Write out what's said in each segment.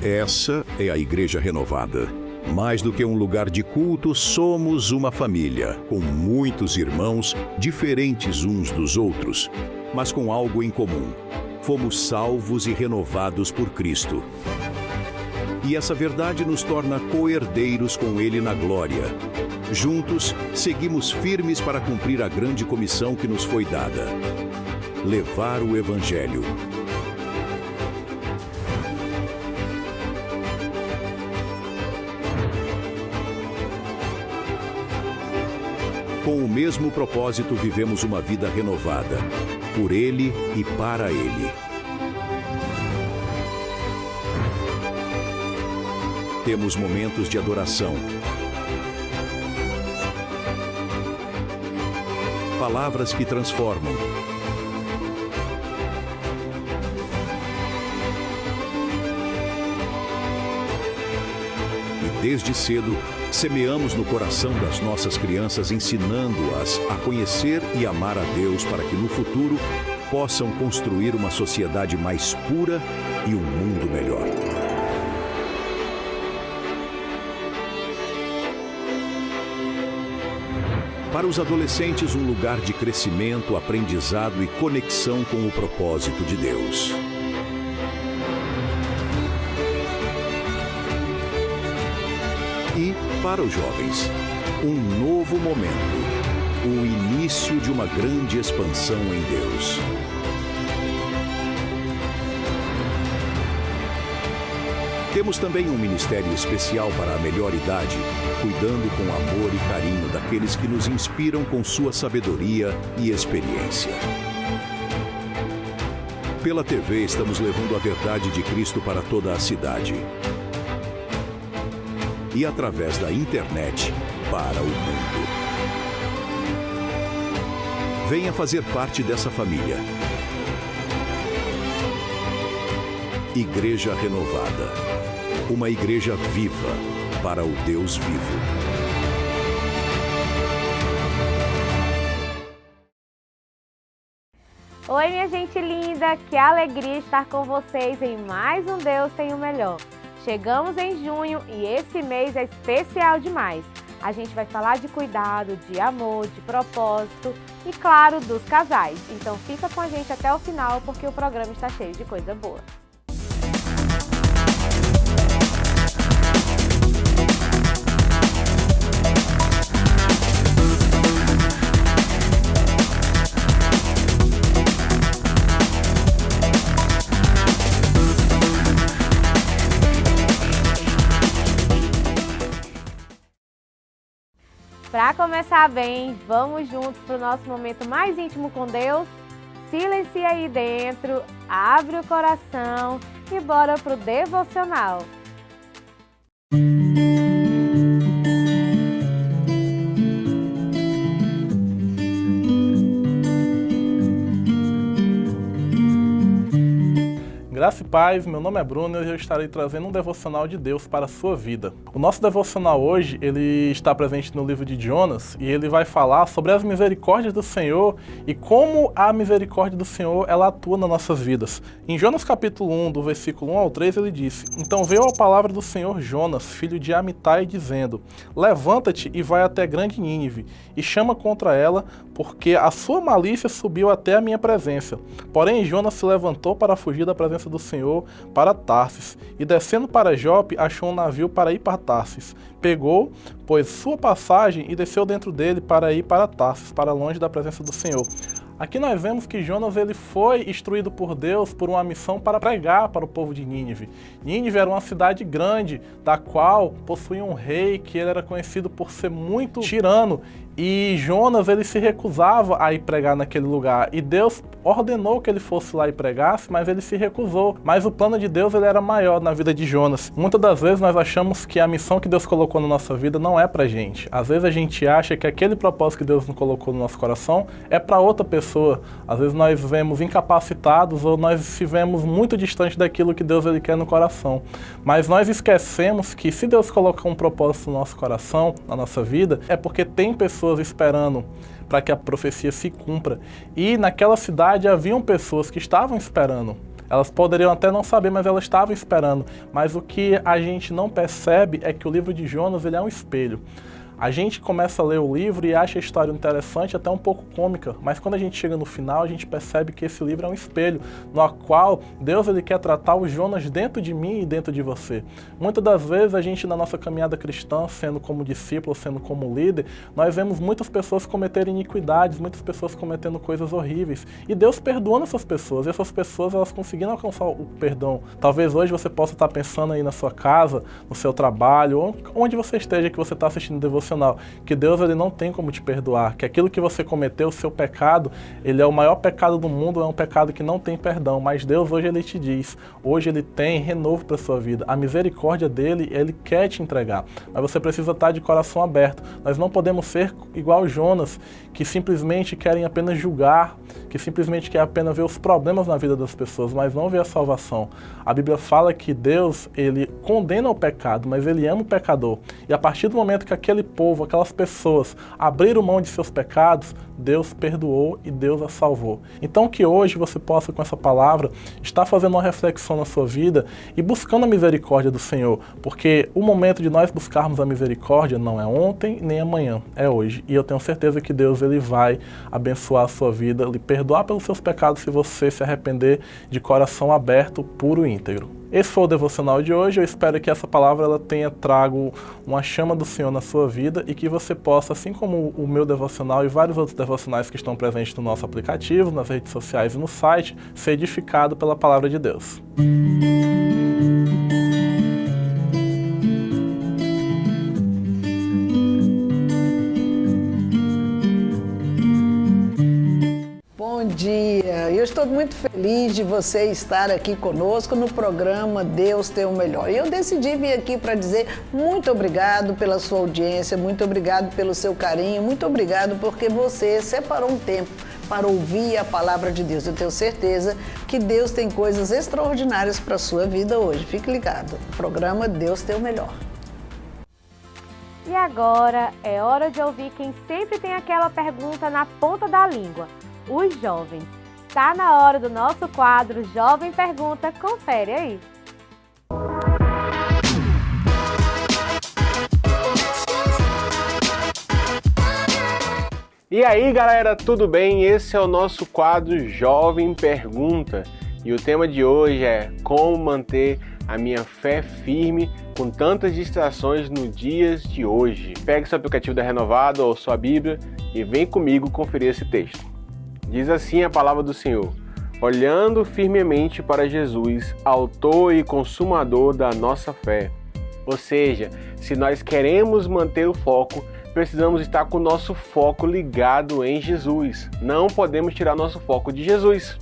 Essa é a Igreja Renovada. Mais do que um lugar de culto, somos uma família, com muitos irmãos, diferentes uns dos outros, mas com algo em comum. Fomos salvos e renovados por Cristo. E essa verdade nos torna co-herdeiros com Ele na glória. Juntos, seguimos firmes para cumprir a grande comissão que nos foi dada: levar o Evangelho. Com o mesmo propósito, vivemos uma vida renovada, por Ele e para Ele. Temos momentos de adoração, palavras que transformam, e desde cedo semeamos no coração das nossas crianças, ensinando-as a conhecer e amar a Deus para que no futuro possam construir uma sociedade mais pura e um mundo melhor. Para os adolescentes, um lugar de crescimento, aprendizado e conexão com o propósito de Deus. E, para os jovens, um novo momento, o início de uma grande expansão em Deus. Temos também um ministério especial para a melhor idade, cuidando com amor e carinho daqueles que nos inspiram com sua sabedoria e experiência. Pela TV, estamos levando a verdade de Cristo para toda a cidade. E através da internet para o mundo. Venha fazer parte dessa família. Igreja Renovada. Uma igreja viva para o Deus vivo. Oi, minha gente linda, que alegria estar com vocês em mais um Deus Tem o Melhor. Chegamos em junho e esse mês é especial demais. A gente vai falar de cuidado, de amor, de propósito e, claro, dos casais. Então fica com a gente até o final porque o programa está cheio de coisa boa. Para começar bem, vamos juntos para o nosso momento mais íntimo com Deus? Silencia aí dentro, abre o coração e bora pro devocional. Graça e paz, meu nome é Bruno e hoje eu estarei trazendo um devocional de Deus para a sua vida. O nosso devocional hoje, ele está presente no livro de Jonas e ele vai falar sobre as misericórdias do Senhor e como a misericórdia do Senhor ela atua nas nossas vidas. Em Jonas capítulo 1, do versículo 1 ao 3, ele disse: Então veio a palavra do Senhor Jonas, filho de Amitai, dizendo: Levanta-te e vai até grande Nínive e chama contra ela, porque a sua malícia subiu até a minha presença. Porém Jonas se levantou para fugir da presença do Senhor para Tarsis, e descendo para Jope, achou um navio para ir para Tarsis. Pegou, pois, sua passagem e desceu dentro dele para ir para Tarsis, para longe da presença do Senhor. Aqui nós vemos que Jonas ele foi instruído por Deus por uma missão para pregar para o povo de Nínive. Nínive era uma cidade grande, da qual possuía um rei que ele era conhecido por ser muito tirano. E Jonas ele se recusava a ir pregar naquele lugar. E Deus ordenou que ele fosse lá e pregasse, mas ele se recusou. Mas o plano de Deus ele era maior na vida de Jonas. Muitas das vezes nós achamos que a missão que Deus colocou na nossa vida não é pra gente. Às vezes a gente acha que aquele propósito que Deus nos colocou no nosso coração é para outra pessoa. Às vezes nós vemos incapacitados ou nós estivemos muito distante daquilo que Deus ele quer no coração. Mas nós esquecemos que se Deus colocar um propósito no nosso coração, na nossa vida, é porque tem pessoas esperando para que a profecia se cumpra. E naquela cidade haviam pessoas que estavam esperando. Elas poderiam até não saber, mas elas estavam esperando. Mas o que a gente não percebe é que o livro de Jonas, ele é um espelho. A gente começa a ler o livro e acha a história interessante, até um pouco cômica, mas quando a gente chega no final, a gente percebe que esse livro é um espelho, no qual Deus ele quer tratar o Jonas dentro de mim e dentro de você. Muitas das vezes a gente, na nossa caminhada cristã, sendo como discípulo, sendo como líder, nós vemos muitas pessoas cometerem iniquidades, muitas pessoas cometendo coisas horríveis, e Deus perdoando essas pessoas, e essas pessoas elas conseguiram alcançar o perdão. Talvez hoje você possa estar pensando aí na sua casa, no seu trabalho, onde você esteja que você está assistindo devocional, que Deus ele não tem como te perdoar, que aquilo que você cometeu, o seu pecado, ele é o maior pecado do mundo, é um pecado que não tem perdão, mas Deus hoje ele te diz, hoje ele tem renovo para sua vida, a misericórdia dele, ele quer te entregar, mas você precisa estar de coração aberto. Nós não podemos ser igual Jonas, que simplesmente querem apenas julgar, que simplesmente querem apenas ver os problemas na vida das pessoas, mas não ver a salvação. A Bíblia fala que Deus, ele condena o pecado, mas ele ama o pecador. E a partir do momento que aquele povo, aquelas pessoas abriram mão de seus pecados, Deus perdoou e Deus a salvou. Então que hoje você possa, com essa palavra, estar fazendo uma reflexão na sua vida e buscando a misericórdia do Senhor, porque o momento de nós buscarmos a misericórdia não é ontem nem amanhã, é hoje. E eu tenho certeza que Deus ele vai abençoar a sua vida, lhe perdoar pelos seus pecados se você se arrepender de coração aberto, puro e íntegro. Esse foi o devocional de hoje. Eu espero que essa palavra ela tenha trago uma chama do Senhor na sua vida e que você possa, assim como o meu devocional e vários outros devocionais que estão presentes no nosso aplicativo, nas redes sociais e no site, ser edificado pela palavra de Deus. Bom dia! Eu estou muito feliz de você estar aqui conosco no programa Deus Tem o Melhor. E eu decidi vir aqui para dizer muito obrigado pela sua audiência, muito obrigado pelo seu carinho, muito obrigado porque você separou um tempo para ouvir a palavra de Deus. Eu tenho certeza que Deus tem coisas extraordinárias para a sua vida hoje. Fique ligado. O programa Deus Tem o Melhor. E agora é hora de ouvir quem sempre tem aquela pergunta na ponta da língua. Os jovens. Tá na hora do nosso quadro Jovem Pergunta. Confere aí. E aí, galera, tudo bem? Esse é o nosso quadro Jovem Pergunta. E o tema de hoje é como manter a minha fé firme com tantas distrações nos dias de hoje. Pegue seu aplicativo da Renovado ou sua Bíblia e vem comigo conferir esse texto. Diz assim a palavra do Senhor: olhando firmemente para Jesus, autor e consumador da nossa fé. Ou seja, se nós queremos manter o foco, precisamos estar com o nosso foco ligado em Jesus. Não podemos tirar nosso foco de Jesus.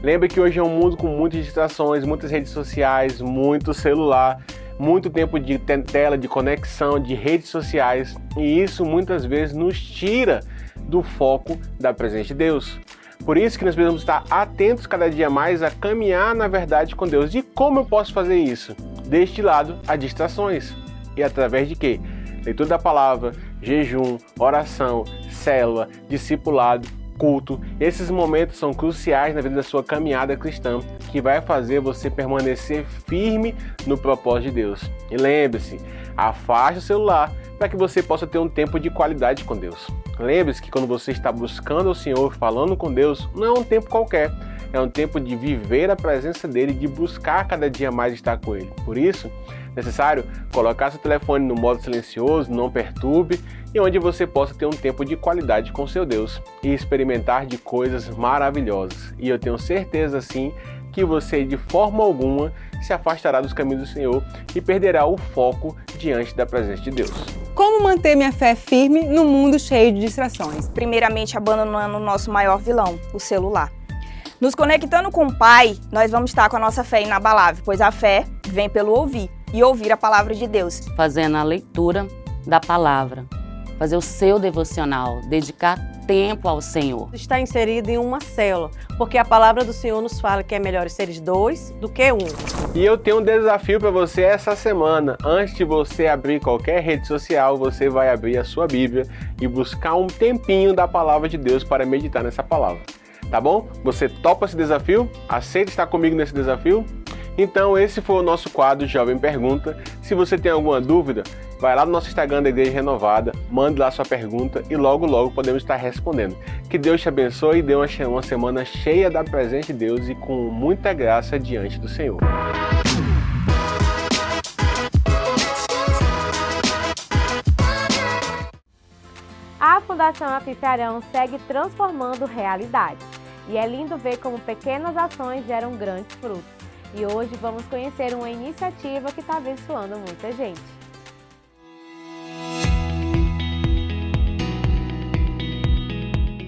Lembre que hoje é um mundo com muitas distrações, muitas redes sociais, muito celular, muito tempo de tela, de conexão, de redes sociais, e isso muitas vezes nos tira do foco da presença de Deus. Por isso que nós precisamos estar atentos cada dia mais a caminhar na verdade com Deus. E como eu posso fazer isso? Deste lado, as distrações. E através de quê? Leitura da palavra, jejum, oração, célula, discipulado, culto. Esses momentos são cruciais na vida da sua caminhada cristã, que vai fazer você permanecer firme no propósito de Deus. E lembre-se, afaste o celular para que você possa ter um tempo de qualidade com Deus. Lembre-se que quando você está buscando o Senhor, falando com Deus, não é um tempo qualquer, é um tempo de viver a presença dEle, de buscar cada dia mais estar com Ele. Por isso, é necessário colocar seu telefone no modo silencioso, não perturbe, e onde você possa ter um tempo de qualidade com seu Deus e experimentar de coisas maravilhosas. E eu tenho certeza, sim, que você de forma alguma se afastará dos caminhos do Senhor e perderá o foco diante da presença de Deus. Como manter minha fé firme no mundo cheio de distrações? Primeiramente, abandonando o nosso maior vilão, o celular. Nos conectando com o Pai, nós vamos estar com a nossa fé inabalável, pois a fé vem pelo ouvir e ouvir a palavra de Deus. Fazendo a leitura da palavra, fazer o seu devocional, dedicar tempo ao Senhor. Está inserido em uma célula, porque a palavra do Senhor nos fala que é melhor seres dois do que um. E eu tenho um desafio para você essa semana. Antes de você abrir qualquer rede social, você vai abrir a sua Bíblia e buscar um tempinho da palavra de Deus para meditar nessa palavra. Tá bom? Você topa esse desafio? Aceita estar comigo nesse desafio? Então esse foi o nosso quadro Jovem Pergunta. Se você tem alguma dúvida, vai lá no nosso Instagram da Igreja Renovada, mande lá sua pergunta e logo podemos estar respondendo. Que Deus te abençoe e dê uma semana cheia da presença de Deus e com muita graça diante do Senhor. A Fundação Afife-Arão segue transformando realidades. E é lindo ver como pequenas ações geram grandes frutos. E hoje vamos conhecer uma iniciativa que está abençoando muita gente.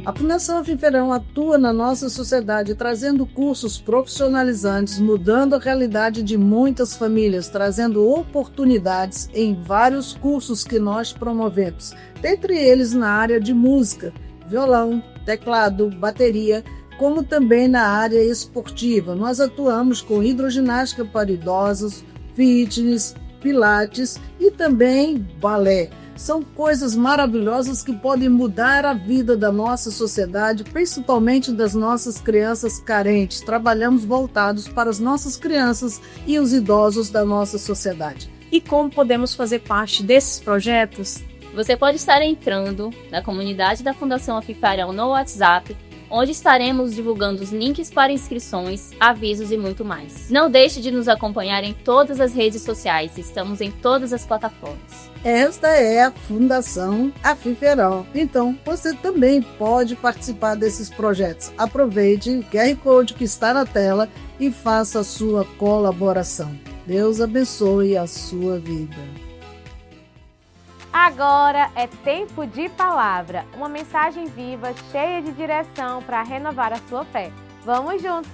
A Fundação Afife-Arão atua na nossa sociedade trazendo cursos profissionalizantes, mudando a realidade de muitas famílias, trazendo oportunidades em vários cursos que nós promovemos, dentre eles na área de música, violão, teclado, bateria, como também na área esportiva. Nós atuamos com hidroginástica para idosos, fitness, pilates e também balé. São coisas maravilhosas que podem mudar a vida da nossa sociedade, principalmente das nossas crianças carentes. Trabalhamos voltados para as nossas crianças e os idosos da nossa sociedade. E como podemos fazer parte desses projetos? Você pode estar entrando na comunidade da Fundação Afife-Arão no WhatsApp, onde estaremos divulgando os links para inscrições, avisos e muito mais. Não deixe de nos acompanhar em todas as redes sociais, estamos em todas as plataformas. Esta é a Fundação Afife-Arão. Então, você também pode participar desses projetos. Aproveite o QR Code que está na tela e faça a sua colaboração. Deus abençoe a sua vida. Agora é tempo de palavra, uma mensagem viva, cheia de direção para renovar a sua fé. Vamos juntos!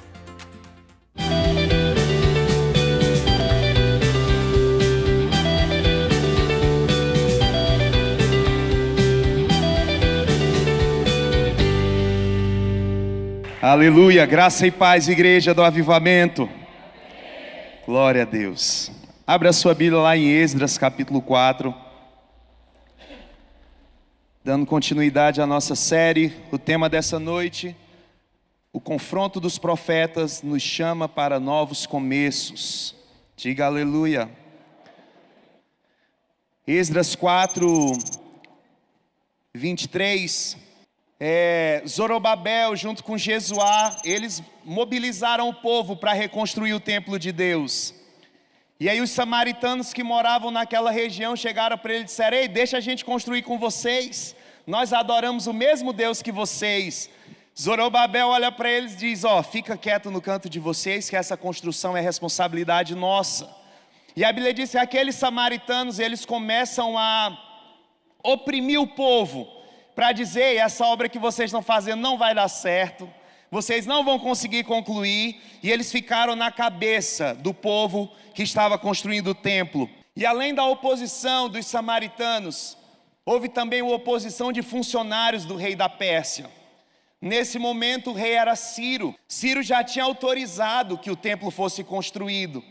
Aleluia, graça e paz, Igreja do Avivamento. Glória a Deus. Abra a sua Bíblia lá em Esdras, capítulo 4. Dando continuidade à nossa série, o tema dessa noite, o confronto dos profetas nos chama para novos começos. Diga aleluia. Esdras 4, 23. Zorobabel junto com Jesuá, eles mobilizaram o povo para reconstruir o templo de Deus. E aí os samaritanos que moravam naquela região chegaram para ele e disseram: ei, deixa a gente construir com vocês, nós adoramos o mesmo Deus que vocês. Zorobabel olha para eles e diz: fica quieto no canto de vocês, que essa construção é responsabilidade nossa. E a Bíblia diz que aqueles samaritanos, eles começam a oprimir o povo, para dizer: essa obra que vocês estão fazendo não vai dar certo, vocês não vão conseguir concluir. E eles ficaram na cabeça do povo que estava construindo o templo. E além da oposição dos samaritanos, houve também a oposição de funcionários do rei da Pérsia. Nesse momento o rei era Ciro. Ciro já tinha autorizado que o templo fosse construído.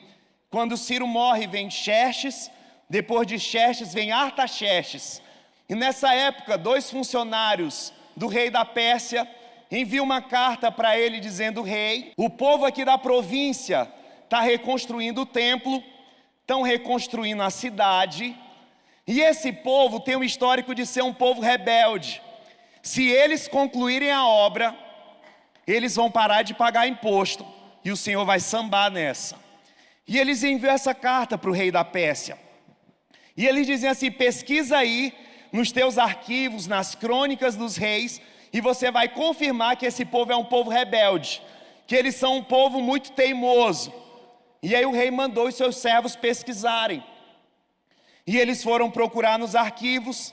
Quando Ciro morre, vem Xerxes, depois de Xerxes vem Artaxerxes. E nessa época, 2 funcionários do rei da Pérsia enviam uma carta para ele dizendo: rei, o povo aqui da província está reconstruindo o templo, estão reconstruindo a cidade, e esse povo tem um histórico de ser um povo rebelde. Se eles concluírem a obra, eles vão parar de pagar imposto, e o Senhor vai sambar nessa. E eles enviam essa carta para o rei da Pérsia, e eles dizem assim: pesquisa aí nos teus arquivos, nas crônicas dos reis, e você vai confirmar que esse povo é um povo rebelde, que eles são um povo muito teimoso. E aí o rei mandou os seus servos pesquisarem, e eles foram procurar nos arquivos,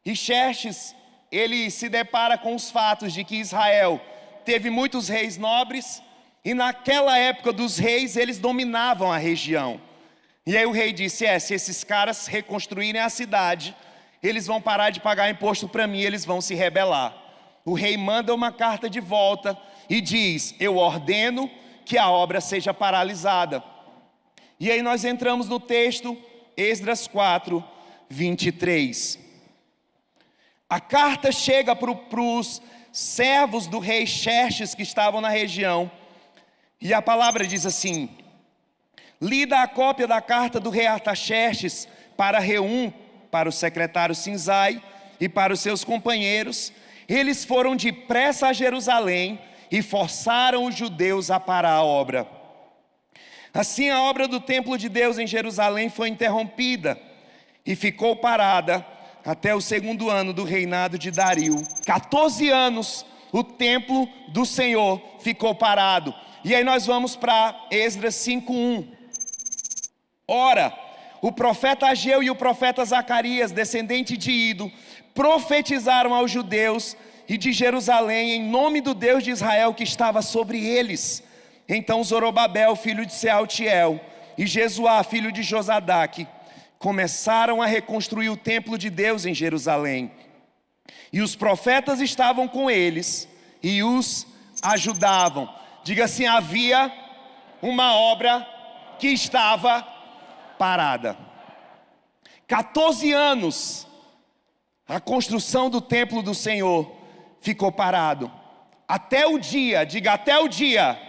e Xerxes, ele se depara com os fatos de que Israel teve muitos reis nobres, e naquela época dos reis, eles dominavam a região. E aí o rei disse: se esses caras reconstruírem a cidade, eles vão parar de pagar imposto para mim, eles vão se rebelar. O rei manda uma carta de volta e diz: eu ordeno que a obra seja paralisada. E aí nós entramos no texto, Esdras 4, 23. A carta chega para os servos do rei Xerxes que estavam na região. E a palavra diz assim: lida a cópia da carta do rei Artaxerxes para Reum, para o secretário Sinzai e para os seus companheiros. Eles foram depressa a Jerusalém e forçaram os judeus a parar a obra. Assim, a obra do templo de Deus em Jerusalém foi interrompida e ficou parada até o 2º ano do reinado de Dario. 14 anos o templo do Senhor ficou parado. E aí nós vamos para Esdras 5:1. Ora, o profeta Ageu e o profeta Zacarias, descendente de Ido, profetizaram aos judeus e de Jerusalém em nome do Deus de Israel que estava sobre eles. Então Zorobabel, filho de Sealtiel, e Jesuá, filho de Josadaque, começaram a reconstruir o templo de Deus em Jerusalém. E os profetas estavam com eles e os ajudavam. Diga assim: havia uma obra que estava parada. 14 anos a construção do templo do Senhor ficou parado. Até o dia, diga até o dia,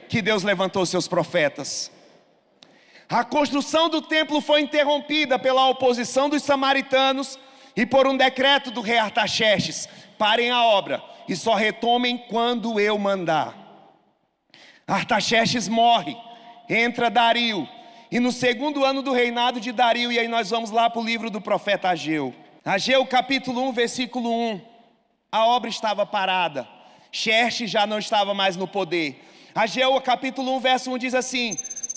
que Deus levantou seus profetas. A construção do templo foi interrompida pela oposição dos samaritanos e por um decreto do rei Artaxerxes: parem a obra e só retomem quando eu mandar. Artaxerxes morre, entra Dario, e no 2º ano do reinado de Dario, e aí nós vamos lá para o livro do profeta Ageu. Ageu capítulo 1, versículo 1, a obra estava parada, Xerxes já não estava mais no poder. Ageu capítulo 1, verso 1 diz assim: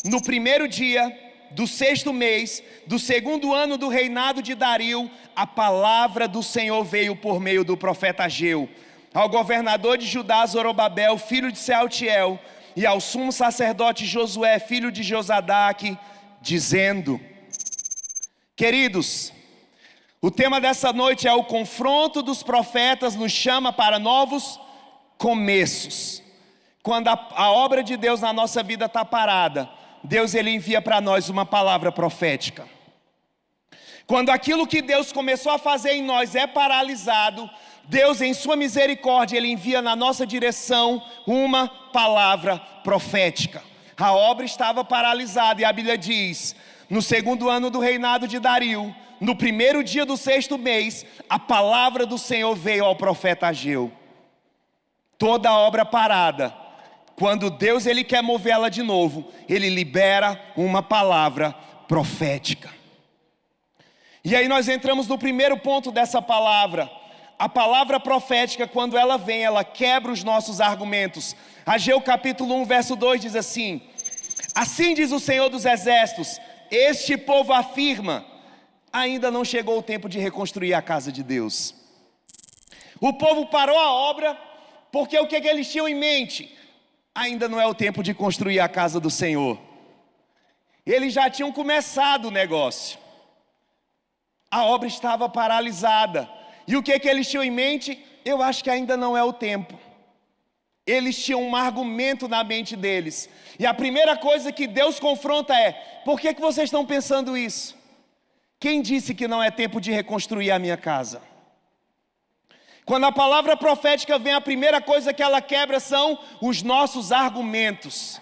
no 1º dia do 6º mês, do 2º ano do reinado de Dario, a palavra do Senhor veio por meio do profeta Ageu ao governador de Judá, Zorobabel, filho de Sealtiel, e ao sumo sacerdote Josué, filho de Josadaque, dizendo... Queridos, o tema dessa noite é o confronto dos profetas nos chama para novos começos. Quando a obra de Deus na nossa vida está parada, Deus ele envia para nós uma palavra profética. Quando aquilo que Deus começou a fazer em nós é paralisado, Deus em sua misericórdia ele envia na nossa direção uma palavra profética. A obra estava paralisada e a Bíblia diz: no 2º ano do reinado de Dario, no 1º dia do 6º mês, a palavra do Senhor veio ao profeta Ageu. Toda a obra parada, quando Deus ele quer movê-la de novo, ele libera uma palavra profética. E aí nós entramos no primeiro ponto dessa palavra. A palavra profética, quando ela vem, ela quebra os nossos argumentos. Ageu capítulo 1, verso 2 diz assim: assim diz o Senhor dos Exércitos, este povo afirma, ainda não chegou o tempo de reconstruir a casa de Deus. O povo parou a obra, porque o que eles tinham em mente? Ainda não é o tempo de construir a casa do Senhor. Eles já tinham começado o negócio. A obra estava paralisada. E o que eles tinham em mente? Eu acho que ainda não é o tempo. Eles tinham um argumento na mente deles. E a primeira coisa que Deus confronta é: por que vocês estão pensando isso? Quem disse que não é tempo de reconstruir a minha casa? Quando a palavra profética vem, a primeira coisa que ela quebra são os nossos argumentos.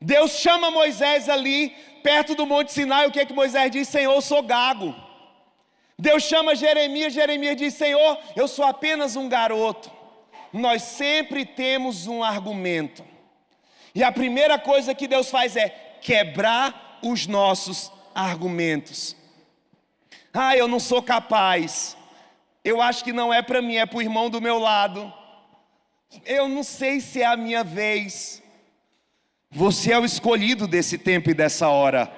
Deus chama Moisés ali, perto do Monte Sinai, o que Moisés diz? Senhor, eu sou gago. Deus chama Jeremias, Jeremias diz: Senhor, eu sou apenas um garoto. Nós sempre temos um argumento. E a primeira coisa que Deus faz é quebrar os nossos argumentos. Ah, eu não sou capaz. Eu acho que não é para mim, é para o irmão do meu lado. Eu não sei se é a minha vez. Você é o escolhido desse tempo e dessa hora.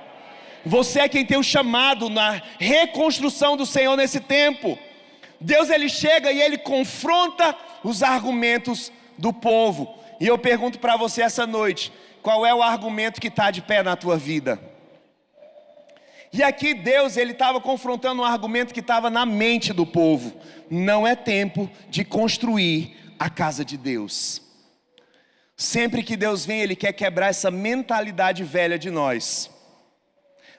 Você é quem tem o chamado na reconstrução do Senhor nesse tempo. Deus ele chega e ele confronta os argumentos do povo. E eu pergunto para você essa noite: qual é o argumento que está de pé na tua vida? E aqui Deus ele estava confrontando um argumento que estava na mente do povo: não é tempo de construir a casa de Deus. Sempre que Deus vem, ele quer quebrar essa mentalidade velha de nós.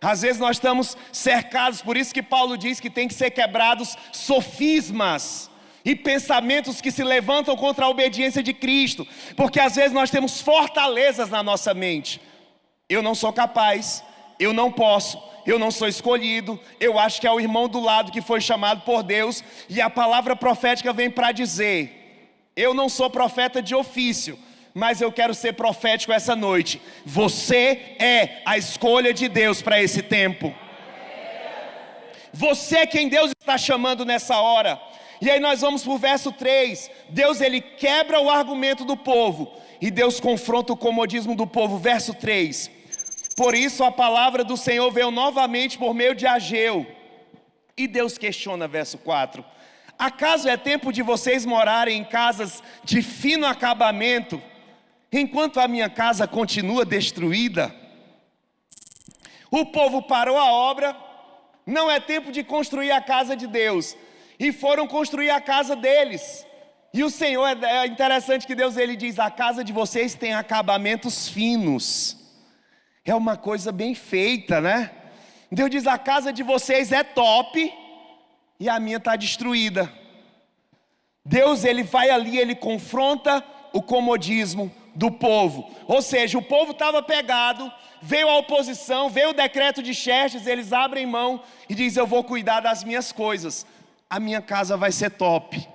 Às vezes nós estamos cercados, por isso que Paulo diz que tem que ser quebrados sofismas. e pensamentos que se levantam contra a obediência de Cristo, porque às vezes nós temos fortalezas na nossa mente. Eu não sou capaz, eu não posso, eu não sou escolhido, eu acho que é o irmão do lado que foi chamado por Deus, e a palavra profética vem para dizer: eu não sou profeta de ofício, mas eu quero ser profético essa noite. Você é a escolha de Deus para esse tempo. Você é quem Deus está chamando nessa hora. E aí nós vamos para o verso 3. Deus, ele quebra o argumento do povo, e Deus confronta o comodismo do povo. Verso 3. Por isso a palavra do Senhor veio novamente por meio de Ageu. E Deus questiona, verso 4. Acaso é tempo de vocês morarem em casas de fino acabamento, enquanto a minha casa continua destruída? O povo parou a obra. Não é tempo de construir a casa de Deus, e foram construir a casa deles. E o Senhor, é interessante que Deus, ele diz: a casa de vocês tem acabamentos finos. É uma coisa bem feita, né? Deus diz: a casa de vocês é top, e a minha está destruída. Deus, ele vai ali, ele confronta o comodismo do povo. Ou seja, o povo estava pegado, veio a oposição, veio o decreto de Xerxes, eles abrem mão e dizem: eu vou cuidar das minhas coisas, a minha casa vai ser top.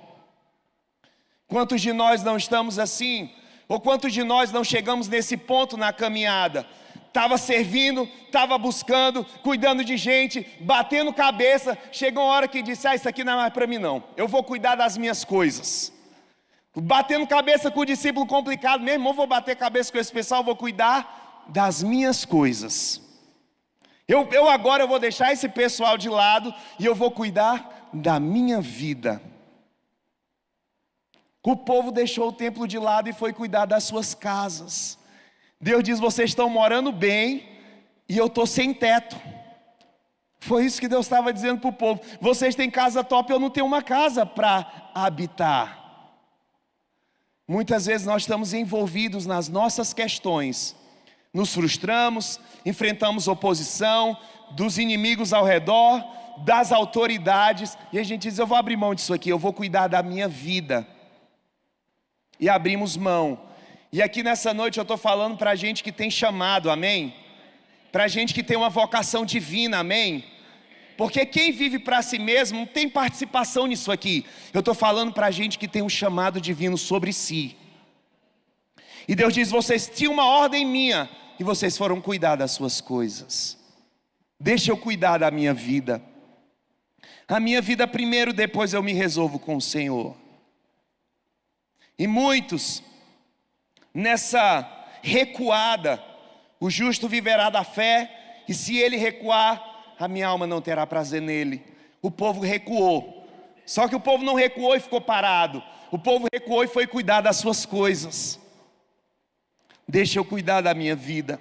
Quantos de nós não estamos assim? Ou quantos de nós não chegamos nesse ponto na caminhada? Estava servindo, estava buscando, cuidando de gente, batendo cabeça. Chegou uma hora que disse: isso aqui não é mais para mim não, eu vou cuidar das minhas coisas. Batendo cabeça com o discípulo complicado: meu irmão, vou bater cabeça com esse pessoal, vou cuidar das minhas coisas. Eu agora vou deixar esse pessoal de lado e eu vou cuidar da minha vida. O povo deixou o templo de lado e foi cuidar das suas casas. Deus diz: vocês estão morando bem e eu estou sem teto. Foi isso que Deus estava dizendo para o povo: vocês têm casa top, eu não tenho uma casa para habitar. Muitas vezes nós estamos envolvidos nas nossas questões, nos frustramos, enfrentamos oposição dos inimigos ao redor, das autoridades, e a gente diz: eu vou abrir mão disso aqui, eu vou cuidar da minha vida. E abrimos mão. E aqui nessa noite eu estou falando para a gente que tem chamado, amém? Para a gente que tem uma vocação divina, amém? Porque quem vive para si mesmo não tem participação nisso aqui. Eu estou falando para a gente que tem um chamado divino sobre si. E Deus diz: vocês tinham uma ordem minha e vocês foram cuidar das suas coisas. Deixa eu cuidar da minha vida. A minha vida primeiro, depois eu me resolvo com o Senhor. E muitos, nessa recuada, o justo viverá da fé, e se ele recuar, a minha alma não terá prazer nele. O povo recuou. Só que o povo não recuou e ficou parado. O povo recuou e foi cuidar das suas coisas. Deixa eu cuidar da minha vida.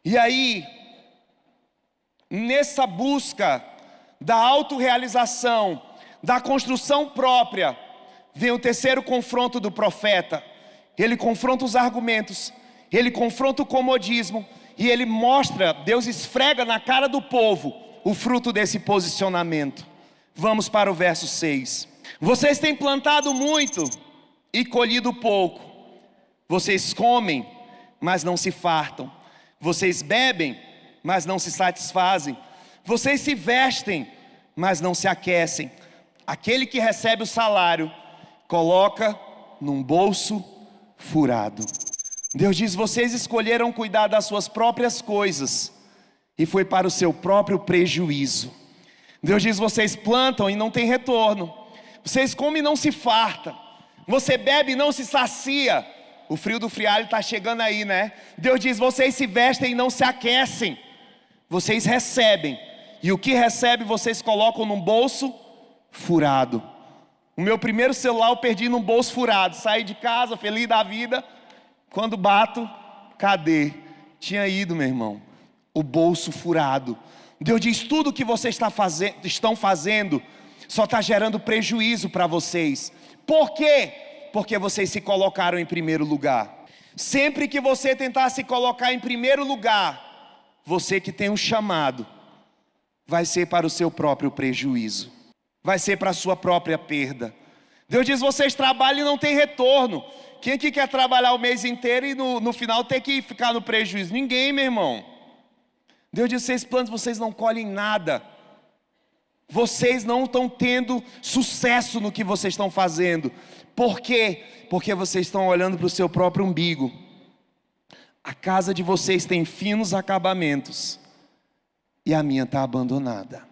E aí, nessa busca da autorrealização, da construção própria, vem o terceiro confronto do profeta. Ele confronta os argumentos, ele confronta o comodismo, e ele mostra, Deus esfrega na cara do povo o fruto desse posicionamento. Vamos para o verso 6. Vocês têm plantado muito e colhido pouco. Vocês comem, mas não se fartam. Vocês bebem, mas não se satisfazem. Vocês se vestem, mas não se aquecem. Aquele que recebe o salário, coloca num bolso furado. Deus diz: vocês escolheram cuidar das suas próprias coisas, e foi para o seu próprio prejuízo. Deus diz: vocês plantam e não tem retorno. Vocês comem e não se fartam. Você bebe e não se sacia. O frio do frialho está chegando aí, né? Deus diz: vocês se vestem e não se aquecem. Vocês recebem, e o que recebem vocês colocam num bolso furado. O meu primeiro celular eu perdi num bolso furado. Saí de casa feliz da vida. Quando bato, cadê? Tinha ido, meu irmão. O bolso furado. Deus diz: tudo que vocês estão fazendo só está gerando prejuízo para vocês. Por quê? Porque vocês se colocaram em primeiro lugar. Sempre que você tentar se colocar em primeiro lugar, você que tem um chamado, vai ser para o seu próprio prejuízo. Vai ser para a sua própria perda. Deus diz: vocês trabalham e não tem retorno. Quem aqui quer trabalhar o mês inteiro e no final ter que ficar no prejuízo? Ninguém, meu irmão. Deus diz: vocês plantam, vocês não colhem nada. Vocês não estão tendo sucesso no que vocês estão fazendo. Por quê? Porque vocês estão olhando para o seu próprio umbigo. A casa de vocês tem finos acabamentos e a minha está abandonada.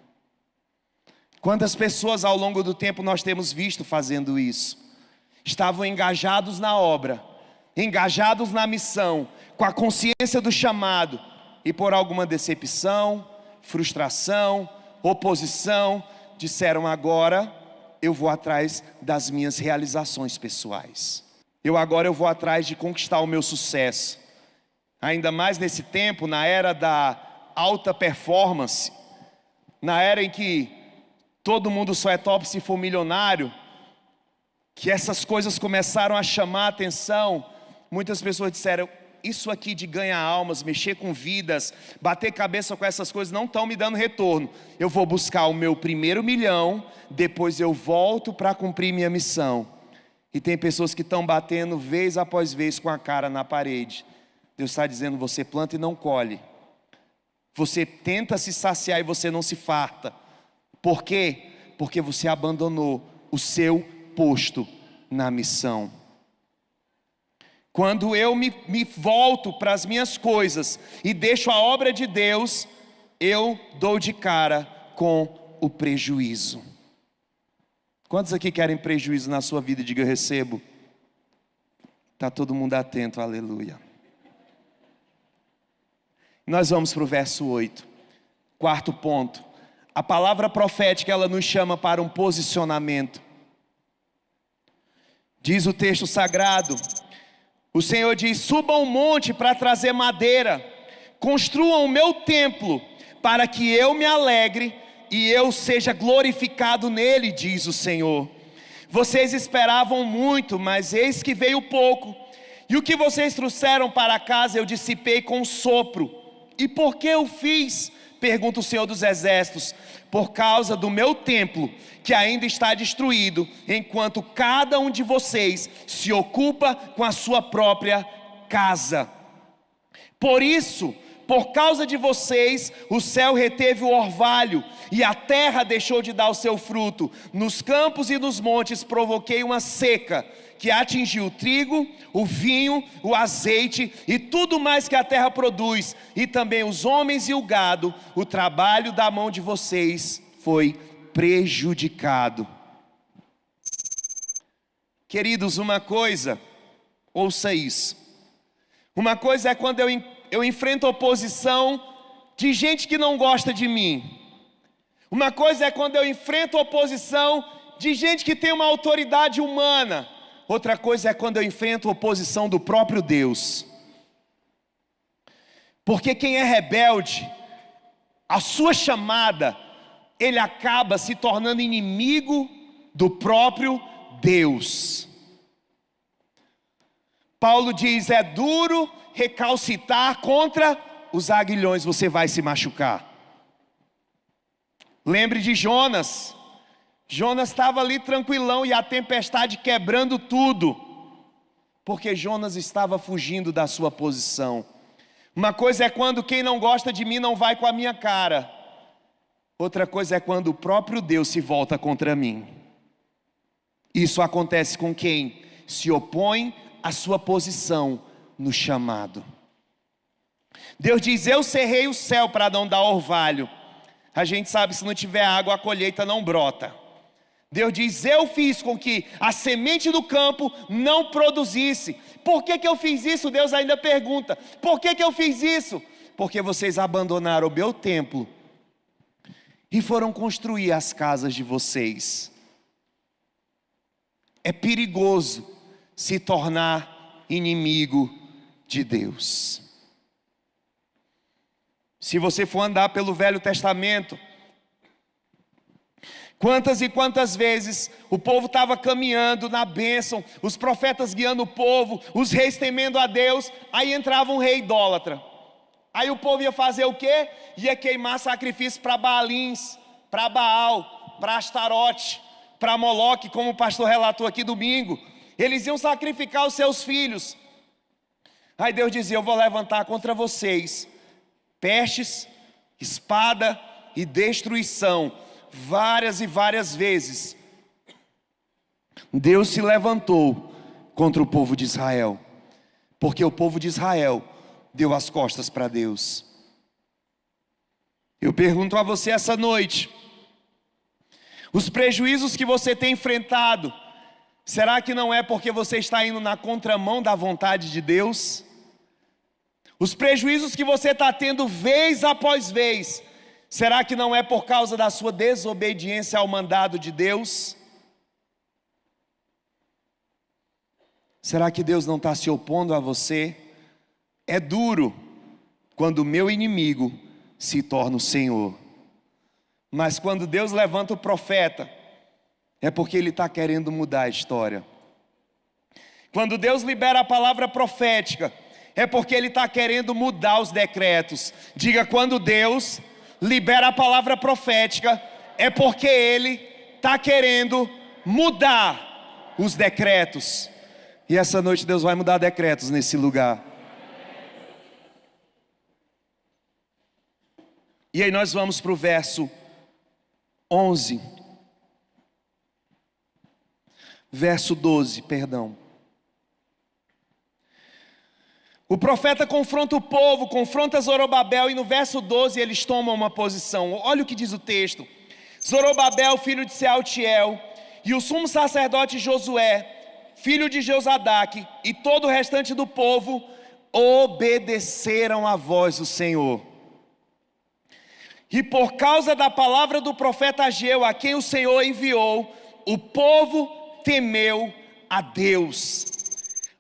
Quantas pessoas ao longo do tempo nós temos visto fazendo isso? Estavam engajados na obra, engajados na missão, com a consciência do chamado, e por alguma decepção, frustração, oposição, disseram: agora eu vou atrás das minhas realizações pessoais. Agora eu vou atrás de conquistar o meu sucesso. Ainda mais nesse tempo, na era da alta performance, na era em que todo mundo só é top se for milionário, que essas coisas começaram a chamar a atenção. Muitas pessoas disseram: isso aqui de ganhar almas, mexer com vidas, bater cabeça com essas coisas não estão me dando retorno. Eu vou buscar o meu primeiro milhão, depois eu volto para cumprir minha missão. E tem pessoas que estão batendo vez após vez com a cara na parede. Deus está dizendo: você planta e não colhe. Você tenta se saciar e você não se farta. Por quê? Porque você abandonou o seu posto na missão. Quando eu me volto para as minhas coisas e deixo a obra de Deus, eu dou de cara com o prejuízo. Quantos aqui querem prejuízo na sua vida? Diga: eu recebo. Está todo mundo atento, aleluia. Nós vamos para o verso 8. Quarto ponto. A palavra profética, ela nos chama para um posicionamento. Diz o texto sagrado: o Senhor diz: subam um monte para trazer madeira, construam o meu templo, para que eu me alegre e eu seja glorificado nele, diz o Senhor. Vocês esperavam muito, mas eis que veio pouco, e o que vocês trouxeram para casa eu dissipei com um sopro. E por que eu fiz? Pergunta o Senhor dos Exércitos: por causa do meu templo, que ainda está destruído, enquanto cada um de vocês se ocupa com a sua própria casa. Por isso, por causa de vocês, o céu reteve o orvalho, e a terra deixou de dar o seu fruto. Nos campos e nos montes provoquei uma seca, que atingiu o trigo, o vinho, o azeite e tudo mais que a terra produz, e também os homens e o gado. O trabalho da mão de vocês foi prejudicado. Queridos, uma coisa, ouça isso. Uma coisa é quando eu enfrento oposição de gente que não gosta de mim. Uma coisa é quando eu enfrento oposição de gente que tem uma autoridade humana. Outra coisa é quando eu enfrento oposição do próprio Deus. Porque quem é rebelde, a sua chamada, ele acaba se tornando inimigo do próprio Deus. Paulo diz: é duro recalcitar contra os aguilhões, você vai se machucar. Lembre de Jonas. Jonas estava ali tranquilão e a tempestade quebrando tudo, porque Jonas estava fugindo da sua posição. Uma coisa é quando quem não gosta de mim não vai com a minha cara. Outra coisa é quando o próprio Deus se volta contra mim. Isso acontece com quem se opõe à sua posição no chamado. Deus diz: eu cerrei o céu para não dar orvalho. A gente sabe, se não tiver água, a colheita não brota. Deus diz: eu fiz com que a semente do campo não produzisse. Por que eu fiz isso? Deus ainda pergunta: por que eu fiz isso? Porque vocês abandonaram o meu templo e foram construir as casas de vocês. É perigoso se tornar inimigo de Deus. Se você for andar pelo Velho Testamento, quantas e quantas vezes o povo estava caminhando na bênção, os profetas guiando o povo, os reis temendo a Deus, aí entrava um rei idólatra. Aí o povo ia fazer o quê? Ia queimar sacrifício para Baalins, para Baal, para Astarote, para Moloque, como o pastor relatou aqui domingo. Eles iam sacrificar os seus filhos. Aí Deus dizia: eu vou levantar contra vocês pestes, espada e destruição. Várias e várias vezes Deus se levantou contra o povo de Israel, porque o povo de Israel deu as costas para Deus. Eu pergunto a você essa noite: os prejuízos que você tem enfrentado, será que não é porque você está indo na contramão da vontade de Deus? Os prejuízos que você está tendo vez após vez, será que não é por causa da sua desobediência ao mandado de Deus? Será que Deus não está se opondo a você? É duro quando o meu inimigo se torna o Senhor. Mas quando Deus levanta o profeta, é porque Ele está querendo mudar a história. Quando Deus libera a palavra profética, é porque Ele está querendo mudar os decretos. Diga: quando Deus libera a palavra profética, é porque Ele está querendo mudar os decretos. E essa noite Deus vai mudar decretos nesse lugar. E aí nós vamos para o verso 11. Verso 12, perdão. O profeta confronta o povo, confronta Zorobabel, e no verso 12 eles tomam uma posição. Olha o que diz o texto: Zorobabel, filho de Sealtiel, e o sumo sacerdote Josué, filho de Josadaque, e todo o restante do povo obedeceram à voz do Senhor. E por causa da palavra do profeta Ageu, a quem o Senhor enviou, o povo temeu a Deus.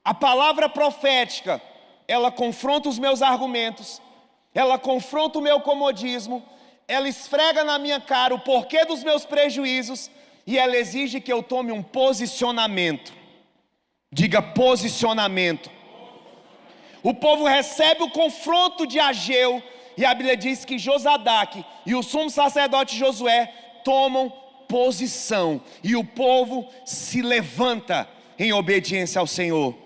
A palavra profética, ela confronta os meus argumentos, ela confronta o meu comodismo, ela esfrega na minha cara o porquê dos meus prejuízos, e ela exige que eu tome um posicionamento. Diga: posicionamento. O povo recebe o confronto de Ageu, e a Bíblia diz que Josadaque e o sumo sacerdote Josué tomam posição, e o povo se levanta em obediência ao Senhor.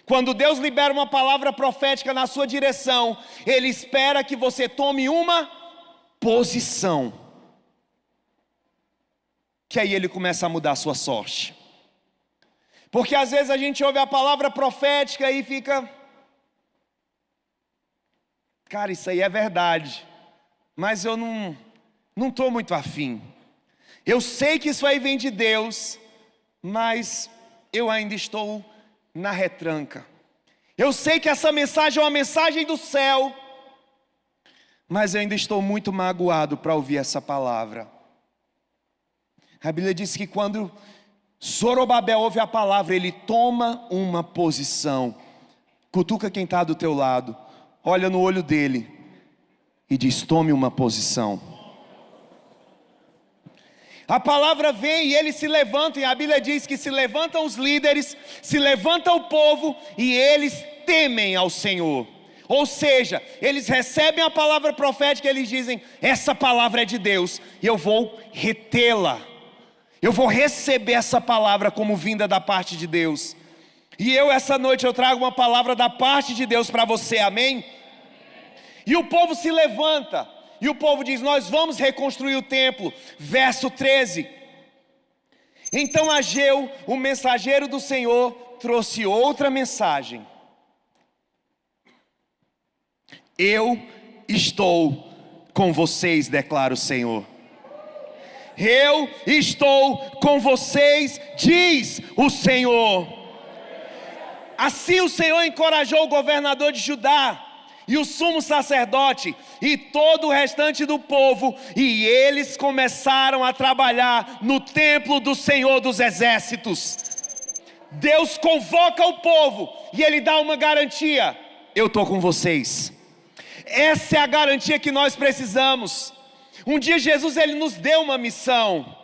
Quando Deus libera uma palavra profética na sua direção, Ele espera que você tome uma posição, que aí Ele começa a mudar a sua sorte. Porque às vezes a gente ouve a palavra profética e fica: cara, isso aí é verdade, mas eu não estou muito afim. Eu sei que isso aí vem de Deus, mas eu ainda estou na retranca. Eu sei que essa mensagem é uma mensagem do céu, mas eu ainda estou muito magoado para ouvir essa palavra. A Bíblia diz que quando Zorobabel ouve a palavra, ele toma uma posição. Cutuca quem está do teu lado, olha no olho dele e diz: tome uma posição. A palavra vem e eles se levantam, e a Bíblia diz que se levantam os líderes, se levanta o povo, e eles temem ao Senhor. Ou seja, eles recebem a palavra profética e eles dizem: essa palavra é de Deus, e eu vou retê-la. Eu vou receber essa palavra como vinda da parte de Deus. E essa noite eu trago uma palavra da parte de Deus para você, amém? E o povo se levanta, e o povo diz: nós vamos reconstruir o templo. Verso 13. Então Ageu, o mensageiro do Senhor, trouxe outra mensagem: eu estou com vocês, declara o Senhor. Eu estou com vocês, diz o Senhor. Assim o Senhor encorajou o governador de Judá e o sumo sacerdote e todo o restante do povo, e eles começaram a trabalhar no templo do Senhor dos Exércitos. Deus convoca o povo e Ele dá uma garantia: eu estou com vocês. Essa é a garantia que nós precisamos. Um dia Jesus, Ele nos deu uma missão: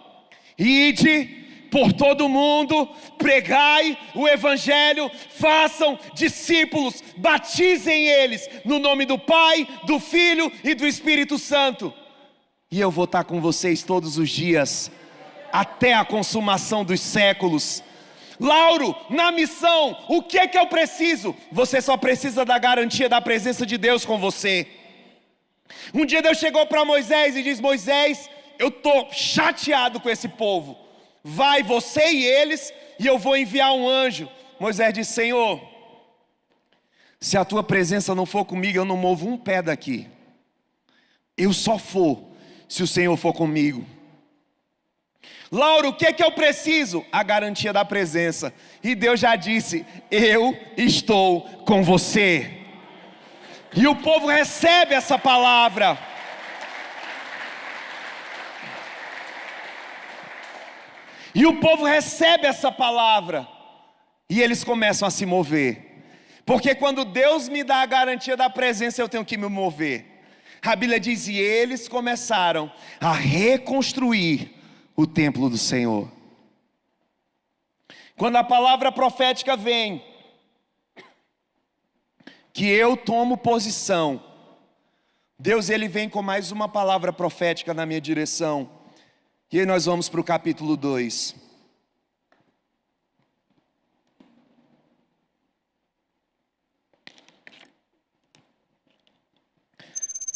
ide por todo mundo, pregai o Evangelho, façam discípulos, batizem eles no nome do Pai, do Filho e do Espírito Santo. E eu vou estar com vocês todos os dias, até a consumação dos séculos. Lauro, na missão, o que é que eu preciso? Você só precisa da garantia da presença de Deus com você. Um dia Deus chegou para Moisés e diz: Moisés, eu estou chateado com esse povo. Vai você e eles, e eu vou enviar um anjo. Moisés disse: Senhor, se a tua presença não for comigo, eu não movo um pé daqui. Eu só for se o Senhor for comigo. Lauro, o que é que eu preciso? A garantia da presença. E Deus já disse: eu estou com você. E o povo recebe essa palavra. E o povo recebe essa palavra. E eles começam a se mover. Porque quando Deus me dá a garantia da presença, eu tenho que me mover. A Bíblia diz: e eles começaram a reconstruir o templo do Senhor. Quando a palavra profética vem, que eu tomo posição, Deus ele vem com mais uma palavra profética na minha direção. E aí nós vamos para o capítulo 2.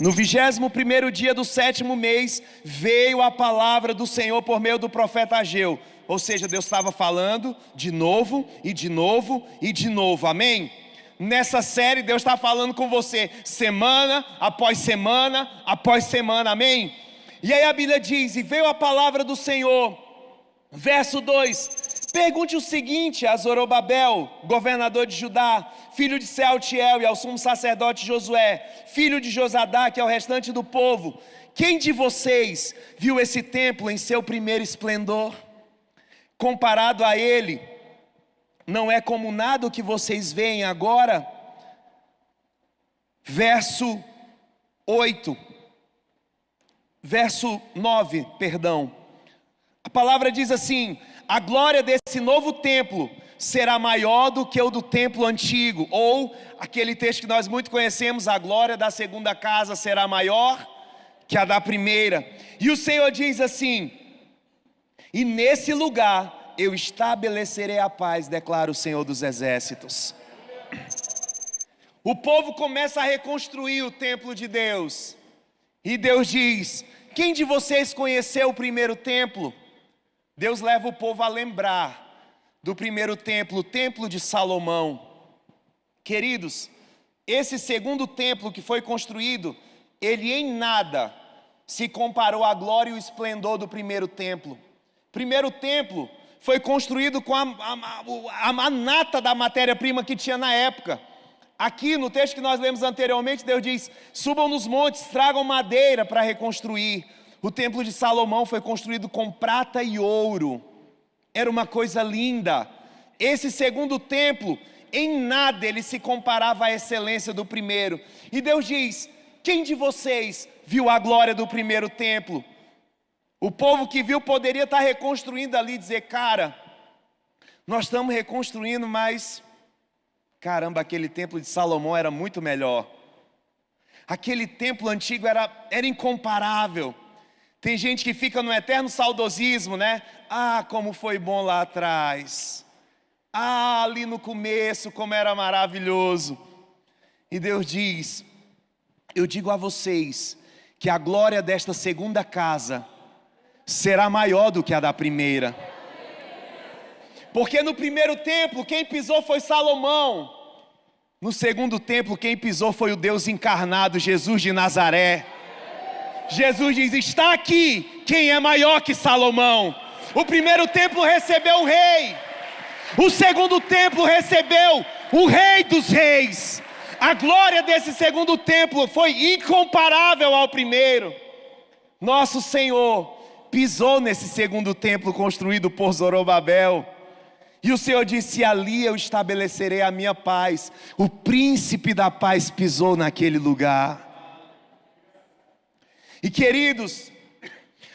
No 21º dia do 7º mês, veio a palavra do Senhor por meio do profeta Ageu. Ou seja, Deus estava falando de novo, e de novo, e de novo, amém? Nessa série, Deus está falando com você, semana após semana, após semana, amém? E aí a Bíblia diz: e veio a palavra do Senhor, verso 2, pergunte o seguinte a Zorobabel, governador de Judá, filho de Sealtiel, e ao sumo sacerdote Josué, filho de Josadá, que é o restante do povo: quem de vocês viu esse templo em seu primeiro esplendor? Comparado a ele, não é como nada o que vocês veem agora. Verso 9, perdão. A palavra diz assim: a glória desse novo templo será maior do que o do templo antigo. Ou, aquele texto que nós muito conhecemos: a glória da segunda casa será maior que a da primeira. E o Senhor diz assim: e nesse lugar eu estabelecerei a paz, declara o Senhor dos Exércitos. O povo começa a reconstruir o templo de Deus. E Deus diz: quem de vocês conheceu o primeiro templo? Deus leva o povo a lembrar do primeiro templo, o templo de Salomão. Queridos, esse segundo templo que foi construído, ele em nada se comparou à glória e o esplendor do primeiro templo. Primeiro templo foi construído com a nata da matéria-prima que tinha na época. Aqui no texto que nós lemos anteriormente, Deus diz: subam nos montes, tragam madeira para reconstruir. O templo de Salomão foi construído com prata e ouro. Era uma coisa linda. Esse segundo templo, em nada ele se comparava à excelência do primeiro. E Deus diz: quem de vocês viu a glória do primeiro templo? O povo que viu poderia estar reconstruindo ali e dizer: cara, nós estamos reconstruindo, mas caramba, aquele templo de Salomão era muito melhor. Aquele templo antigo era incomparável. Tem gente que fica no eterno saudosismo, né? Ah, como foi bom lá atrás. Ah, ali no começo, como era maravilhoso. E Deus diz: eu digo a vocês que a glória desta segunda casa será maior do que a da primeira. Porque no primeiro templo, quem pisou foi Salomão. No segundo templo, quem pisou foi o Deus encarnado, Jesus de Nazaré. Jesus diz: está aqui quem é maior que Salomão. O primeiro templo recebeu o rei. O segundo templo recebeu o rei dos reis. A glória desse segundo templo foi incomparável ao primeiro. Nosso Senhor pisou nesse segundo templo construído por Zorobabel. E o Senhor disse: ali eu estabelecerei a minha paz. O príncipe da paz pisou naquele lugar. E queridos,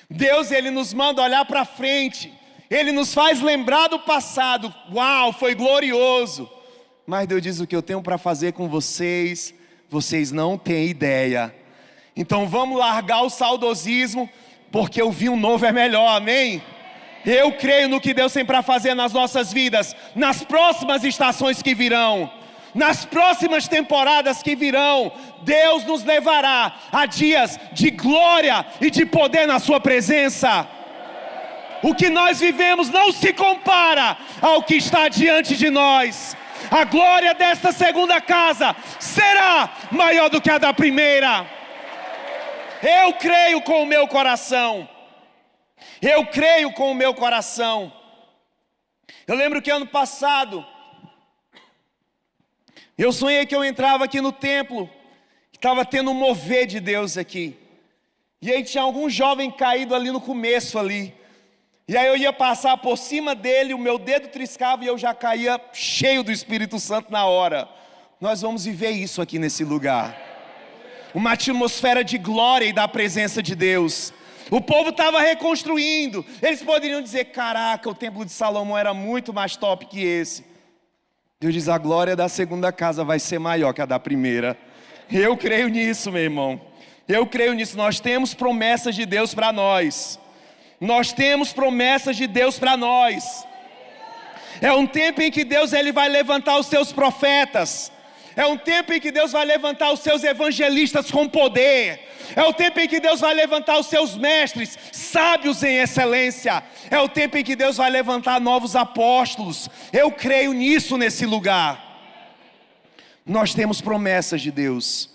Deus ele nos manda olhar para frente. Ele nos faz lembrar do passado. Uau, foi glorioso. Mas Deus diz: o que eu tenho para fazer com vocês, vocês não têm ideia. Então vamos largar o saudosismo, porque o vinho novo é melhor, amém? Eu creio no que Deus tem para fazer nas nossas vidas, nas próximas estações que virão, nas próximas temporadas que virão. Deus nos levará a dias de glória e de poder na sua presença. O que nós vivemos não se compara ao que está diante de nós. A glória desta segunda casa será maior do que a da primeira. Eu creio com o meu coração. Eu creio com o meu coração. Eu lembro que ano passado, eu sonhei que eu entrava aqui no templo, que estava tendo um mover de Deus aqui. E aí tinha algum jovem caído ali no começo ali. E aí eu ia passar por cima dele, o meu dedo triscava e eu já caía cheio do Espírito Santo na hora. Nós vamos viver isso aqui nesse lugar. Uma atmosfera de glória e da presença de Deus. O povo estava reconstruindo. Eles poderiam dizer, caraca, o templo de Salomão era muito mais top que esse. Deus diz, a glória da segunda casa vai ser maior que a da primeira. Eu creio nisso, meu irmão. Eu creio nisso. Nós temos promessas de Deus para nós. Nós temos promessas de Deus para nós. É um tempo em que Deus ele vai levantar os seus profetas. É um tempo em que Deus vai levantar os seus evangelistas com poder. É o tempo em que Deus vai levantar os seus mestres, sábios em excelência. É o tempo em que Deus vai levantar novos apóstolos. Eu creio nisso nesse lugar. Nós temos promessas de Deus.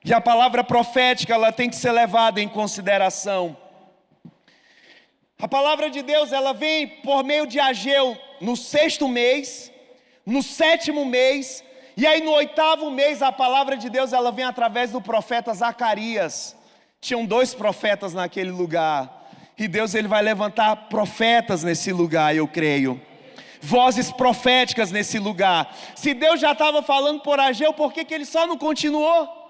E a palavra profética, ela tem que ser levada em consideração. A palavra de Deus, ela vem por meio de Ageu no 6º mês, no 7º mês, e aí no 8º mês a palavra de Deus, ela vem através do profeta Zacarias. Tinham 2 profetas naquele lugar, e Deus ele vai levantar profetas nesse lugar, eu creio. Vozes proféticas nesse lugar. Se Deus já estava falando por Ageu, por que ele só não continuou?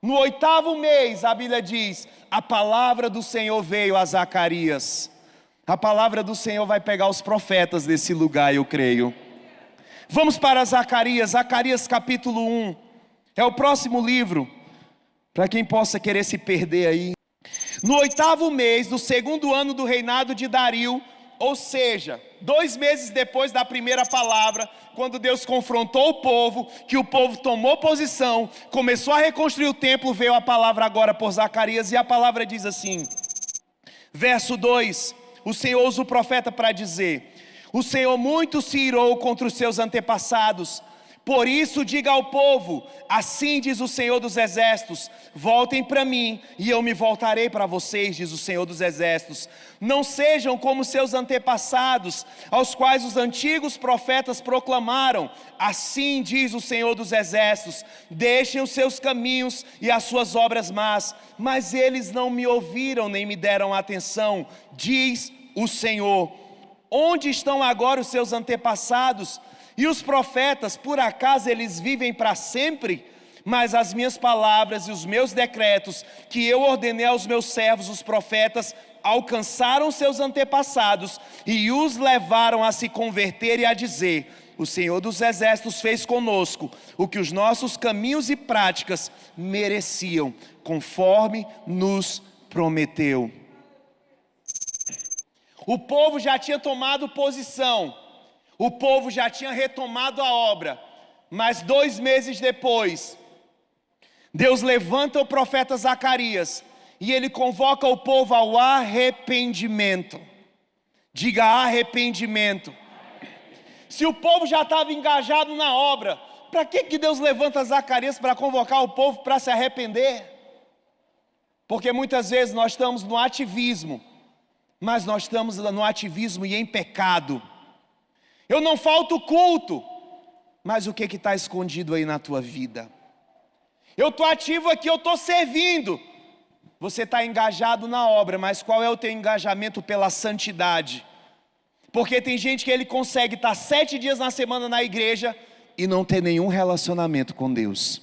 No 8º mês, a Bíblia diz, a palavra do Senhor veio a Zacarias. A palavra do Senhor vai pegar os profetas desse lugar, eu creio. Vamos para Zacarias, Zacarias capítulo 1. É o próximo livro, para quem possa querer se perder aí. No 8º mês, do 2º ano do reinado de Dario, ou seja, 2 meses depois da primeira palavra, quando Deus confrontou o povo, que o povo tomou posição, começou a reconstruir o templo, veio a palavra agora por Zacarias, e a palavra diz assim, verso 2, o Senhor usa o profeta para dizer, o Senhor muito se irou contra os seus antepassados, por isso diga ao povo, assim diz o Senhor dos Exércitos, voltem para mim e eu me voltarei para vocês, diz o Senhor dos Exércitos. Não sejam como seus antepassados, aos quais os antigos profetas proclamaram, assim diz o Senhor dos Exércitos, deixem os seus caminhos e as suas obras más, mas eles não me ouviram nem me deram atenção, diz o Senhor. Onde estão agora os seus antepassados? E os profetas, por acaso eles vivem para sempre? Mas as minhas palavras e os meus decretos, que eu ordenei aos meus servos, os profetas, alcançaram seus antepassados e os levaram a se converter e a dizer, o Senhor dos Exércitos fez conosco o que os nossos caminhos e práticas mereciam, conforme nos prometeu. O povo já tinha tomado posição. O povo já tinha retomado a obra, mas 2 meses depois, Deus levanta o profeta Zacarias e ele convoca o povo ao arrependimento. Diga arrependimento. Se o povo já estava engajado na obra, para que Deus levanta Zacarias para convocar o povo para se arrepender? Porque muitas vezes nós estamos no ativismo, mas nós estamos no ativismo e em pecado. Eu não falto culto, mas o que está escondido aí na tua vida? Eu estou ativo aqui, eu estou servindo. Você está engajado na obra, mas qual é o teu engajamento pela santidade? Porque tem gente que ele consegue estar 7 dias na semana na igreja e não ter nenhum relacionamento com Deus.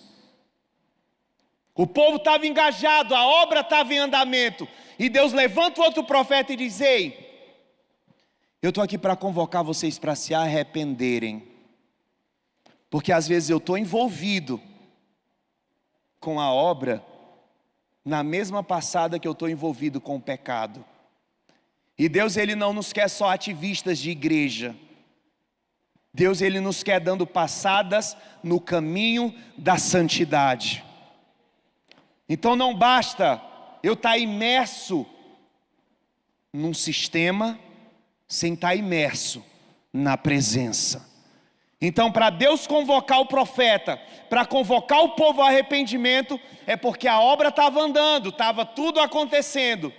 O povo estava engajado, a obra estava em andamento, e Deus levanta outro profeta e diz, ei, eu estou aqui para convocar vocês para se arrependerem. Porque às vezes eu estou envolvido com a obra na mesma passada que eu estou envolvido com o pecado. E Deus, Ele não nos quer só ativistas de igreja. Deus, Ele nos quer dando passadas no caminho da santidade. Então não basta eu estar imerso num sistema sem estar imerso na presença. Então, para Deus convocar o profeta, para convocar o povo ao arrependimento, é porque a obra estava andando, estava tudo acontecendo,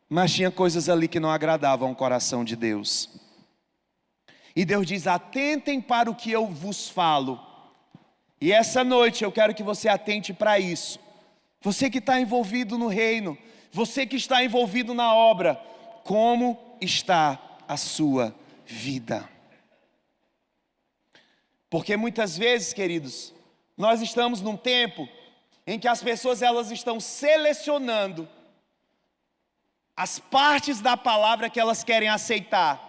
mas tinha coisas ali que não agradavam ao coração de Deus. E Deus diz: atentem para o que eu vos falo. E essa noite eu quero que você atente para isso. Você que está envolvido no reino, você que está envolvido na obra, como está a sua vida? Porque muitas vezes, queridos, nós estamos num tempo em que as pessoas elas estão selecionando as partes da palavra que elas querem aceitar.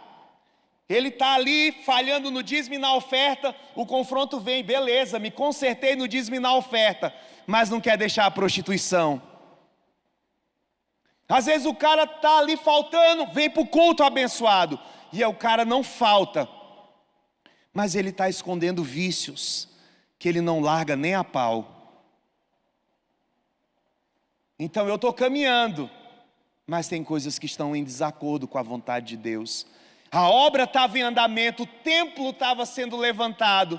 Ele está ali falhando no dízimo e na oferta, o confronto vem, beleza, me consertei no dízimo e na oferta, mas não quer deixar a prostituição. Às vezes o cara está ali faltando, vem para o culto abençoado, e o cara não falta, mas ele está escondendo vícios, que ele não larga nem a pau. Então eu estou caminhando, mas tem coisas que estão em desacordo com a vontade de Deus. A obra estava em andamento, o templo estava sendo levantado.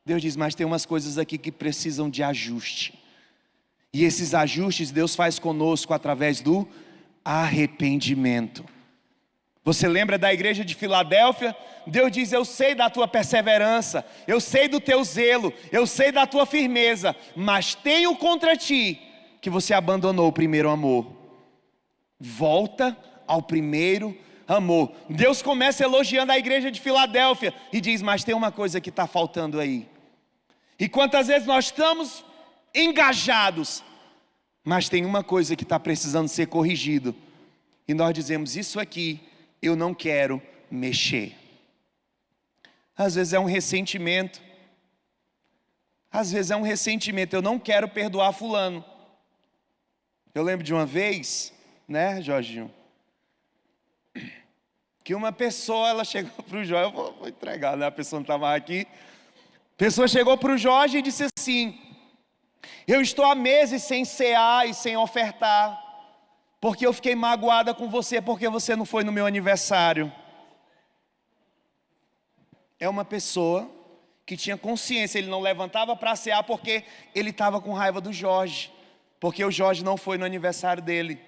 Deus diz: mas tem umas coisas aqui que precisam de ajuste. E esses ajustes Deus faz conosco através do arrependimento. Você lembra da igreja de Filadélfia? Deus diz: eu sei da tua perseverança, eu sei do teu zelo, eu sei da tua firmeza, mas tenho contra ti que você abandonou o primeiro amor. Volta ao primeiro amor. Deus começa elogiando a igreja de Filadélfia e diz: mas tem uma coisa que está faltando aí. E quantas vezes nós estamos engajados, mas tem uma coisa que está precisando ser corrigido, e nós dizemos: isso aqui eu não quero mexer. Às vezes é um ressentimento, eu não quero perdoar fulano. Eu lembro de uma vez, né, Jorginho, que uma pessoa, ela chegou para o Jorge, eu vou entregar, né, a pessoa não estava aqui. A pessoa chegou para o Jorge e disse assim: eu estou há meses sem cear e sem ofertar, porque eu fiquei magoada com você, porque você não foi no meu aniversário. É uma pessoa que tinha consciência, ele não levantava para cear porque ele estava com raiva do Jorge, porque o Jorge não foi no aniversário dele.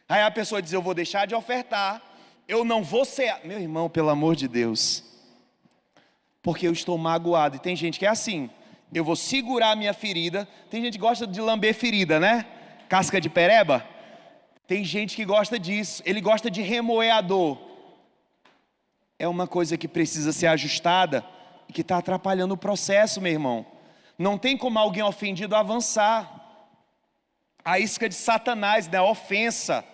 Aí a pessoa diz: eu vou deixar de ofertar, eu não vou cear. Meu irmão, pelo amor de Deus, porque eu estou magoado. E tem gente que é assim: eu vou segurar a minha ferida. Tem gente que gosta de lamber ferida, né? Casca de pereba. Tem gente que gosta disso, ele gosta de remoer a dor. É uma coisa que precisa ser ajustada e que está atrapalhando o processo, meu irmão. Não tem como alguém ofendido avançar. A isca de Satanás, né? A ofensa.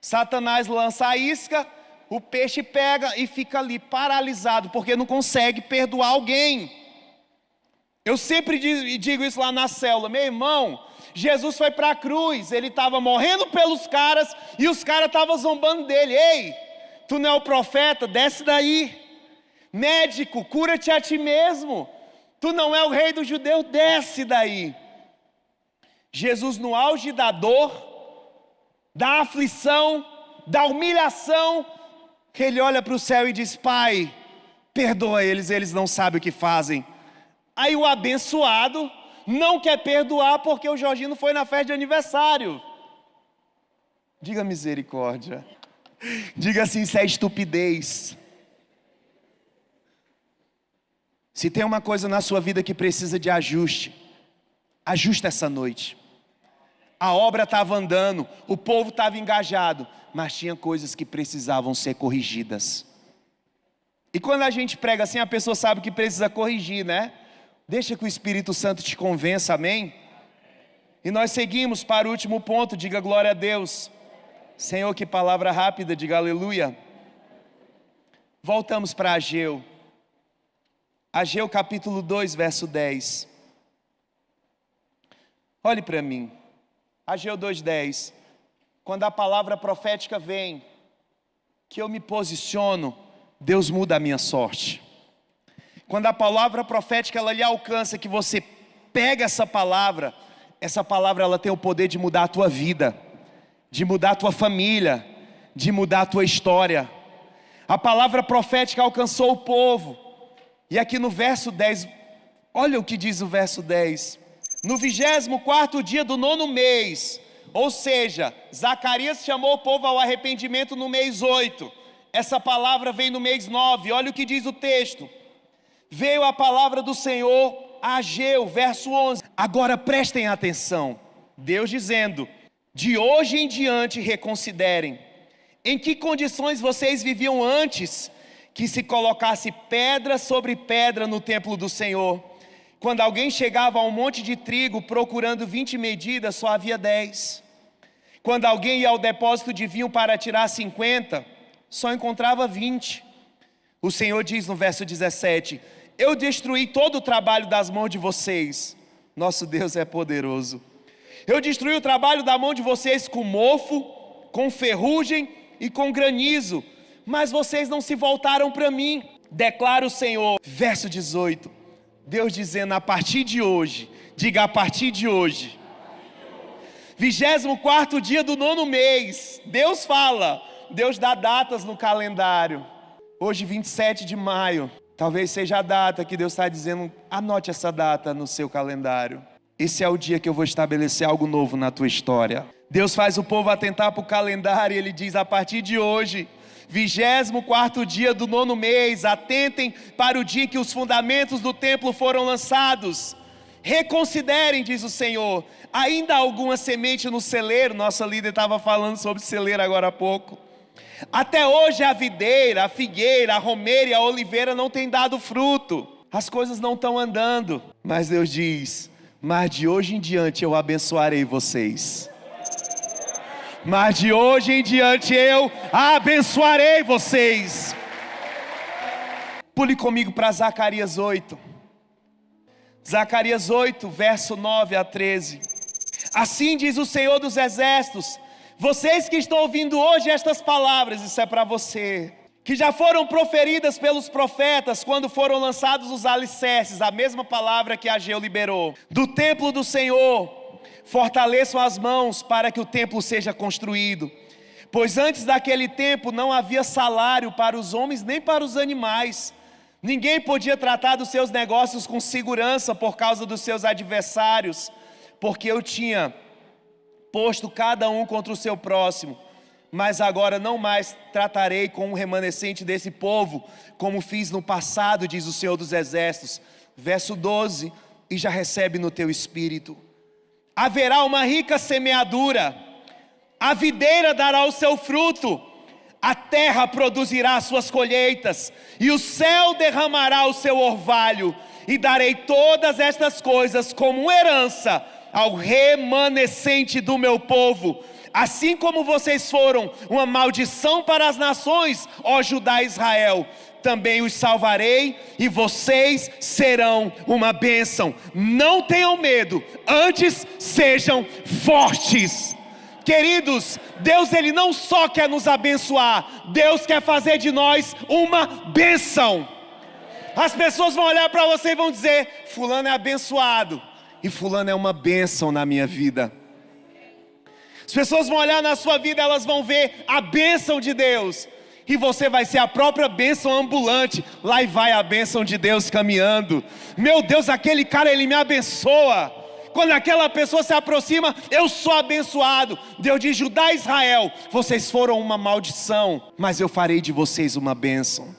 Satanás lança a isca, o peixe pega e fica ali paralisado, porque não consegue perdoar alguém. Eu sempre digo isso lá na célula: meu irmão, Jesus foi para a cruz, ele estava morrendo pelos caras e os caras estavam zombando dele. Ei, tu não é o profeta? Desce daí. Médico, cura-te a ti mesmo. Tu não é o rei dos judeus? Desce daí. Jesus, no auge da dor, da aflição, da humilhação, ele olha para o céu e diz: Pai, perdoa eles, eles não sabem o que fazem. Aí o abençoado não quer perdoar porque o Jorginho não foi na festa de aniversário. Diga misericórdia. Diga assim: isso é estupidez. Se tem uma coisa na sua vida que precisa de ajuste, ajusta essa noite. A obra estava andando, o povo estava engajado, mas tinha coisas que precisavam ser corrigidas. E quando a gente prega assim, a pessoa sabe que precisa corrigir, né? Deixa que o Espírito Santo te convença, amém? E nós seguimos para o último ponto, diga glória a Deus. Senhor, que palavra rápida, diga aleluia. Voltamos para Ageu. Ageu capítulo 2, verso 10. Olhe para mim. Ageu 2:10. Quando a palavra profética vem, que eu me posiciono, Deus muda a minha sorte. Quando a palavra profética ela lhe alcança, que você pega essa palavra ela tem o poder de mudar a tua vida, de mudar a tua família, de mudar a tua história. A palavra profética alcançou o povo. E aqui no verso 10, olha o que diz o verso 10. No 24º dia do 9º mês, ou seja, Zacarias chamou o povo ao arrependimento no mês 8. Essa palavra vem no mês 9, olha o que diz o texto. Veio a palavra do Senhor a Ageu, verso 11. Agora prestem atenção, Deus dizendo, de hoje em diante reconsiderem. Em que condições vocês viviam antes que se colocasse pedra sobre pedra no templo do Senhor? Quando alguém chegava a um monte de trigo procurando 20 medidas, só havia 10. Quando alguém ia ao depósito de vinho para tirar 50, só encontrava 20. O Senhor diz no verso 17, eu destruí todo o trabalho das mãos de vocês. Nosso Deus é poderoso. Eu destruí o trabalho da mão de vocês com mofo, com ferrugem e com granizo, mas vocês não se voltaram para mim, declara o Senhor. Verso 18, Deus dizendo, a partir de hoje, diga a partir de hoje, 24º dia do 9º mês, Deus fala, Deus dá datas no calendário. Hoje 27 de maio, talvez seja a data que Deus está dizendo, anote essa data no seu calendário. Esse é o dia que eu vou estabelecer algo novo na tua história. Deus faz o povo atentar para o calendário e Ele diz, a partir de hoje, 24º dia do 9º mês, atentem para o dia que os fundamentos do templo foram lançados. Reconsiderem, diz o Senhor, ainda há alguma semente no celeiro? Nossa líder estava falando sobre celeiro agora há pouco. Até hoje a videira, a figueira, a romeira e a oliveira não têm dado fruto. As coisas não estão andando. Mas Deus diz, mas de hoje em diante eu abençoarei vocês. Mas de hoje em diante eu abençoarei vocês. Pule comigo para Zacarias 8. Zacarias 8, verso 9 a 13. Assim diz o Senhor dos Exércitos, vocês que estão ouvindo hoje estas palavras, isso é para você, que já foram proferidas pelos profetas quando foram lançados os alicerces, a mesma palavra que Ageu liberou, do templo do Senhor, fortaleçam as mãos para que o templo seja construído, pois antes daquele tempo não havia salário para os homens nem para os animais, ninguém podia tratar dos seus negócios com segurança por causa dos seus adversários, porque eu tinha posto cada um contra o seu próximo, mas agora não mais tratarei com o remanescente desse povo, como fiz no passado, diz o Senhor dos Exércitos. Verso 12, e já recebe no teu espírito. Haverá uma rica semeadura, a videira dará o seu fruto, a terra produzirá as suas colheitas, e o céu derramará o seu orvalho, e darei todas estas coisas como herança ao remanescente do meu povo. Assim como vocês foram uma maldição para as nações, ó Judá e Israel, também os salvarei e vocês serão uma bênção. Não tenham medo, antes sejam fortes. Queridos, Deus ele não só quer nos abençoar, Deus quer fazer de nós uma bênção. As pessoas vão olhar para você e vão dizer, fulano é abençoado. E fulano é uma bênção na minha vida. As pessoas vão olhar na sua vida, elas vão ver a bênção de Deus. E você vai ser a própria bênção ambulante. Lá e vai a bênção de Deus caminhando. Meu Deus, aquele cara, ele me abençoa. Quando aquela pessoa se aproxima, eu sou abençoado. Deus diz, Judá e Israel, vocês foram uma maldição, mas eu farei de vocês uma bênção.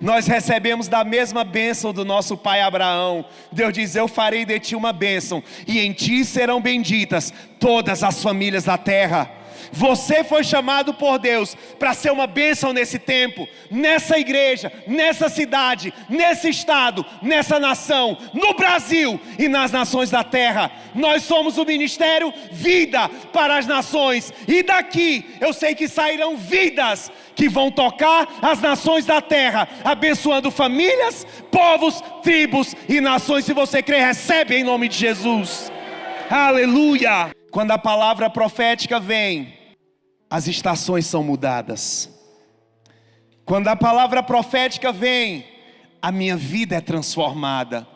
Nós recebemos da mesma bênção do nosso pai Abraão. Deus diz, eu farei de ti uma bênção, e em ti serão benditas todas as famílias da terra. Você foi chamado por Deus para ser uma bênção nesse tempo, nessa igreja, nessa cidade, nesse estado, nessa nação, no Brasil e nas nações da terra. Nós somos o ministério Vida para as Nações, e daqui eu sei que sairão vidas que vão tocar as nações da terra, abençoando famílias, povos, tribos e nações. Se você crê, recebe em nome de Jesus. Aleluia! Quando a palavra profética vem, as estações são mudadas. Quando a palavra profética vem, a minha vida é transformada.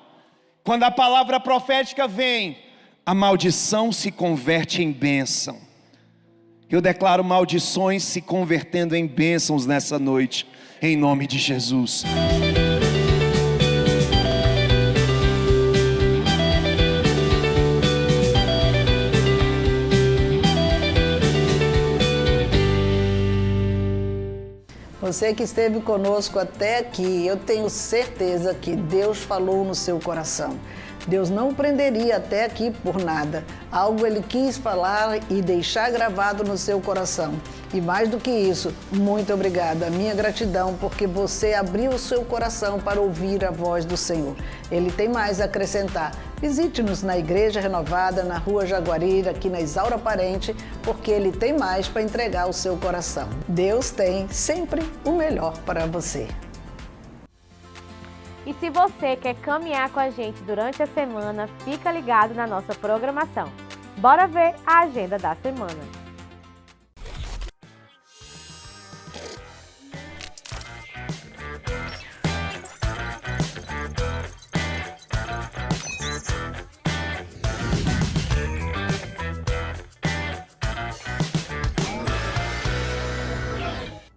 Quando a palavra profética vem, a maldição se converte em bênção. Eu declaro maldições se convertendo em bênçãos nessa noite, em nome de Jesus. Você que esteve conosco até aqui, eu tenho certeza que Deus falou no seu coração. Deus não prenderia até aqui por nada. Algo Ele quis falar e deixar gravado no seu coração. E mais do que isso, muito obrigada. Minha gratidão porque você abriu o seu coração para ouvir a voz do Senhor. Ele tem mais a acrescentar. Visite-nos na Igreja Renovada, na Rua Jaguarira, aqui na Isaura Parente, porque Ele tem mais para entregar ao seu coração. Deus tem sempre o melhor para você. E se você quer caminhar com a gente durante a semana, fica ligado na nossa programação. Bora ver a agenda da semana.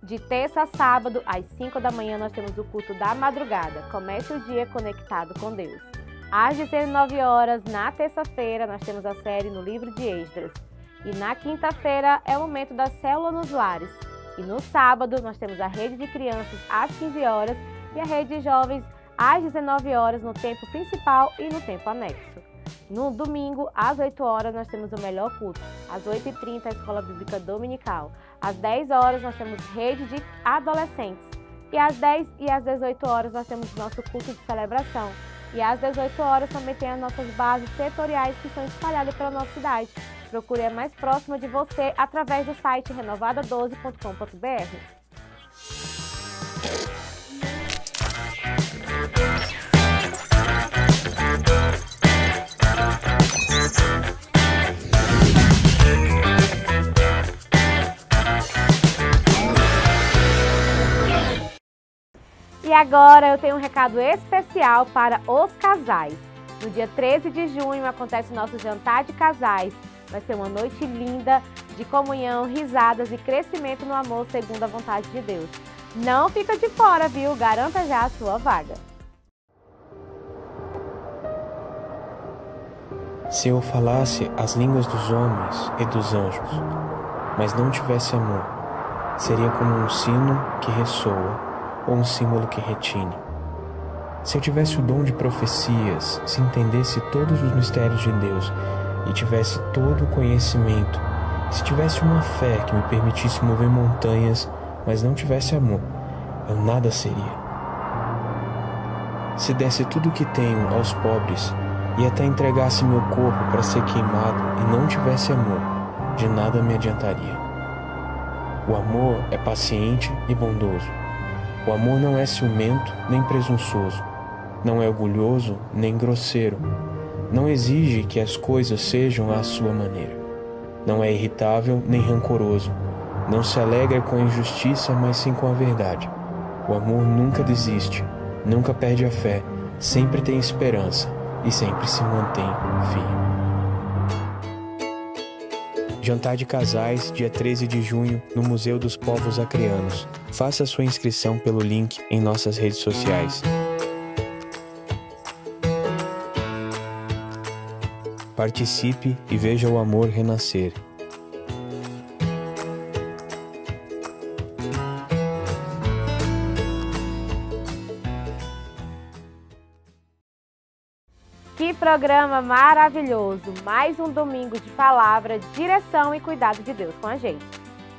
De terça a sábado, às 5 da manhã, nós temos o culto da madrugada. Comece o dia conectado com Deus. Às 19 horas, na terça-feira, nós temos a série no livro de Esdras. E na quinta-feira é o momento da célula nos lares. E no sábado, nós temos a rede de crianças às 15 horas e a rede de jovens às 19 horas no tempo principal e no tempo anexo. No domingo, às 8 horas, nós temos o melhor culto. Às 8h30, a Escola Bíblica Dominical. Às 10 horas, nós temos rede de adolescentes. E às 10 e às 18 horas, nós temos nosso culto de celebração. E às 18 horas também tem as nossas bases setoriais que estão espalhadas pela nossa cidade. Procure a mais próxima de você através do site renovada12.com.br. E agora eu tenho um recado especial para os casais. No dia 13 de junho acontece o nosso jantar de casais. Vai ser uma noite linda de comunhão, risadas e crescimento no amor segundo a vontade de Deus. Não fica de fora, viu? Garanta já a sua vaga. Se eu falasse as línguas dos homens e dos anjos, mas não tivesse amor, seria como um sino que ressoa ou um símbolo que retine. Se eu tivesse o dom de profecias, se entendesse todos os mistérios de Deus e tivesse todo o conhecimento, se tivesse uma fé que me permitisse mover montanhas, mas não tivesse amor, eu nada seria. Se desse tudo o que tenho aos pobres e até entregasse meu corpo para ser queimado e não tivesse amor, de nada me adiantaria. O amor é paciente e bondoso. O amor não é ciumento nem presunçoso, não é orgulhoso nem grosseiro, não exige que as coisas sejam à sua maneira, não é irritável nem rancoroso, não se alegra com a injustiça, mas sim com a verdade. O amor nunca desiste, nunca perde a fé, sempre tem esperança e sempre se mantém firme. Jantar de Casais, dia 13 de junho, no Museu dos Povos Acreanos. Faça sua inscrição pelo link em nossas redes sociais. Participe e veja o amor renascer. Que programa maravilhoso! Mais um domingo de palavra, direção e cuidado de Deus com a gente.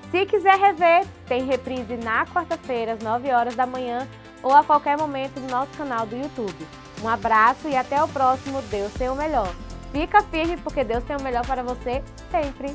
Se quiser rever, tem reprise na quarta-feira, às 9 horas da manhã ou a qualquer momento no nosso canal do YouTube. Um abraço e até o próximo Deus tem o melhor. Fica firme porque Deus tem o melhor para você sempre.